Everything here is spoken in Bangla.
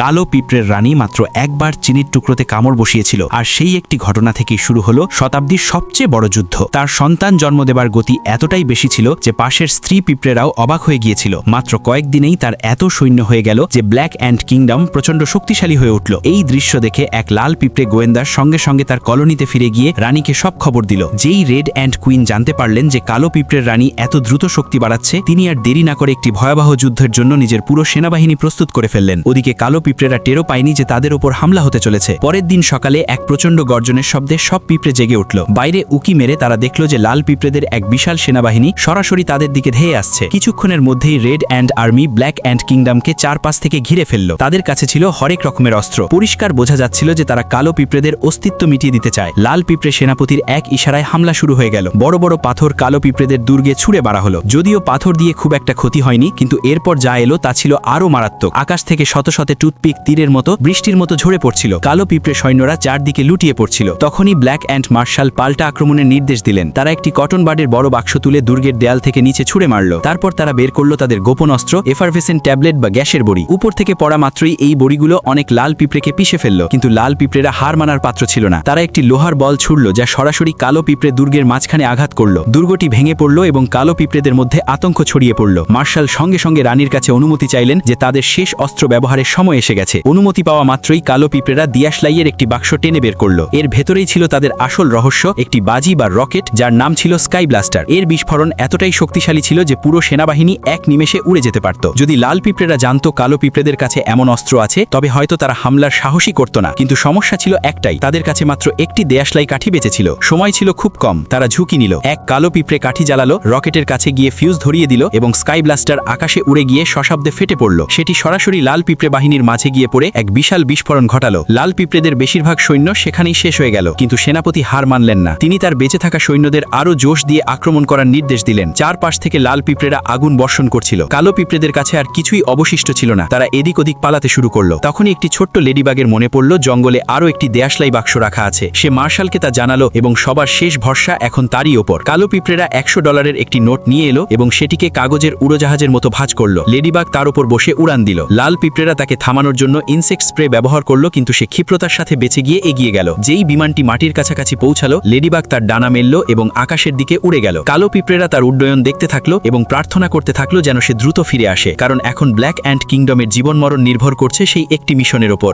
কালো পিঁপড়ের রানী মাত্র একবার চিনির টুকরোতে কামড় বসিয়েছিল, আর সেই একটি ঘটনা থেকেই শুরু হলো শতাব্দীর সবচেয়ে বড় যুদ্ধ। তার সন্তান জন্ম দেবার গতি এতটাই বেশি ছিল যে পাশের স্ত্রী পিঁপড়েরাও অবাক হয়ে গিয়েছিল। মাত্র কয়েকদিনেই তার এত সৈন্য হয়ে গেল যে ব্ল্যাক অ্যান্ড কিংডম প্রচণ্ড শক্তিশালী হয়ে উঠল। এই দৃশ্য দেখে এক লাল পিঁপড়ে গোয়েন্দার সঙ্গে সঙ্গে তার কলোনিতে ফিরে গিয়ে রানীকে সব খবর দিল। যেই রেড অ্যান্ড কুইন জানতে পারলেন যে কালো পিঁপড়ের রানী এত দ্রুত শক্তি বাড়াচ্ছে, তিনি আর দেরি না করে একটি ভয়াবহ যুদ্ধের জন্য নিজের পুরো সেনাবাহিনী প্রস্তুত করে ফেললেন। ওদিকে কালো পিঁপড়েরা টেরও পায়নি যে তাদের উপর হামলা হতে চলেছে। পরের দিন সকালে এক প্রচণ্ড গর্জনের শব্দে সব পিঁপড়ে জেগে উঠল। বাইরে উকি মেরে তারা দেখল যে লাল পিঁপড়েদের এক বিশাল সেনাবাহিনী সরাসরি তাদের দিকে ধেয়ে আসছে। কিছুক্ষণের মধ্যেই red and army black and কিংডমকে চারপাশ থেকে ঘিরে ফেলল। তাদের কাছে ছিল হরেক রকমের অস্ত্র। পরিষ্কার বোঝা যাচ্ছিল যে তারা কালো পিঁপড়েদের অস্তিত্ব মিটিয়ে দিতে চায়। লাল পিঁপড়ে সেনাপতির এক ইশারায় হামলা শুরু হয়ে গেল। বড় বড় পাথর কালো পিঁপড়েদের দুর্গে ছুঁড়ে মারা হলো। যদিও পাথর দিয়ে খুব একটা ক্ষতি হয়নি, কিন্তু এরপর যা এলো তা ছিল আরও মারাত্মক। আকাশ থেকে শত শতে টুথপিক তীরের মতো বৃষ্টির মতো ঝরে পড়ছিল। কালো পিঁপড়ে সৈন্যরা চারদিকে লুটিয়ে পড়ছিল। তখনই ব্ল্যাক অ্যান্ড মার্শাল পাল্টা আক্রমণের নির্দেশ দিলেন। তারা একটি কটন বার্ডের বড় বাক্স তুলে দুর্গের দেয়াল থেকে নিচে ছুঁড়ে মারল। তারপর তারা বের করলো তাদের গোপন অস্ত্র, এফারভেসেন্ট ট্যাবলেট বা গ্যাসের বড়ি। উপর থেকে পড়া মাত্রই এই বড়িগুলো অনেক লাল পিঁপড়েকে পিষে ফেলল। কিন্তু লাল পিঁপড়েরা হার মানার পাত্র ছিল না। তারা একটি লোহার বল ছুড়ল যা সরাসরি কালো পিঁপড়ে দুর্গের মাঝখানে আঘাত করল। দুর্গটি ভেঙে পড়ল এবং কালো পিঁপড়েদের মধ্যে আতঙ্ক ছড়িয়ে পড়ল। মার্শাল সঙ্গে সঙ্গে রানীর কাছে অনুমতি চাইলেন যে তাদের শেষ অস্ত্র ব্যবহারের সময় এসে গেছে। অনুমতি পাওয়া মাত্রই কালো পিঁপড়েরা দিয়াশলাইয়ের একটি বাক্স টেনে বের করল। এর ভেতরেই ছিল তাদের আসল রহস্য, একটি বাজি বা রকেট যার নাম ছিল স্কাই ব্লাস্টার। এর বিস্ফোরণ এতটাই শক্তিশালী ছিল যে পুরো সেনাবাহিনী এক নিমেষে উড়ে যেতে পারত। যদি লাল পিঁপড়েরা জানতো কালো পিঁপড়েদের কাছে এমন অস্ত্র আছে, তবে হয়তো তারা হামলার সাহসই করত না। কিন্তু সমস্যা ছিল একটাই, তাদের কাছে মাত্র একটি দেয়াশলাই কাঠি বেঁচে ছিল। সময় ছিল খুব কম। তারা ঝুঁকি নিল। এক কালো পিঁপড়ে কাঠি জ্বালালো, রকেটের কাছে গিয়ে ফিউজ ধরিয়ে দিল এবং স্কাই ব্লাস্টার আকাশে উড়ে গিয়ে সশব্দে ফেটে পড়ল। সেটি সরাসরি লাল পিঁপড়ে বাহিনীর মাঝে গিয়ে পড়ে এক বিশাল বিস্ফোরণ ঘটালো। লাল পিঁপড়েদের বেশিরভাগ সৈন্য সেখানেই শেষ হয়ে গেল। কিন্তু সেনাপতি হার মানলেন না। তিনি তার বেঁচে থাকা সৈন্যদের আরও জোশ দিয়ে আক্রমণ করার নির্দেশ দিলেন। চারপাশ থেকে লাল পিঁপড়েরা আগুন বর্ষণ করছিল। কালো পিঁপড়েদের কাছে আর কিছুই অবশিষ্ট ছিল না। তারা এদিক ওদিক পালাতে শুরু করলো। তখনই একটি ছোট্ট লেডিবাগের মনে পড়ল জঙ্গলে আরও একটি দেয়াশলাই বাক্স রাখা আছে। সে মার্শালকে তা জানালো এবং সবার শেষ ভরসা এখন তারই ওপর। কালো পিঁপড়েরা $100 একটি নোট নিয়ে এলো এবং সেটিকে কাগজের উড়োজাহাজের মতো ভাঁজ করলো। লেডিবাগ তার উপর বসে উড়ান দিল। লাল পিঁপড়েরা তাকে থামানোর জন্য ইনসেক্ট স্প্রে ব্যবহার করলো, কিন্তু সে ক্ষিপ্রতার সাথে বেঁচে গিয়ে এগিয়ে গেল। যেই বিমানটি মাটির কাছাকাছি পৌঁছালো, লেডিবাগ তার ডানা মেলল এবং আকাশের দিকে উড়ে গেল। কালো পিঁপড়েরা তার উড্ডয়ন দেখতে থাকলো এবং প্রার্থনা করতে থাকলো যেন সে দ্রুত ফিরে আসে, কারণ এখন ব্ল্যাক অ্যান্ড কিংডমের জীবন মরণ নির্ভর করছে সেই একটি মিশনের ওপর।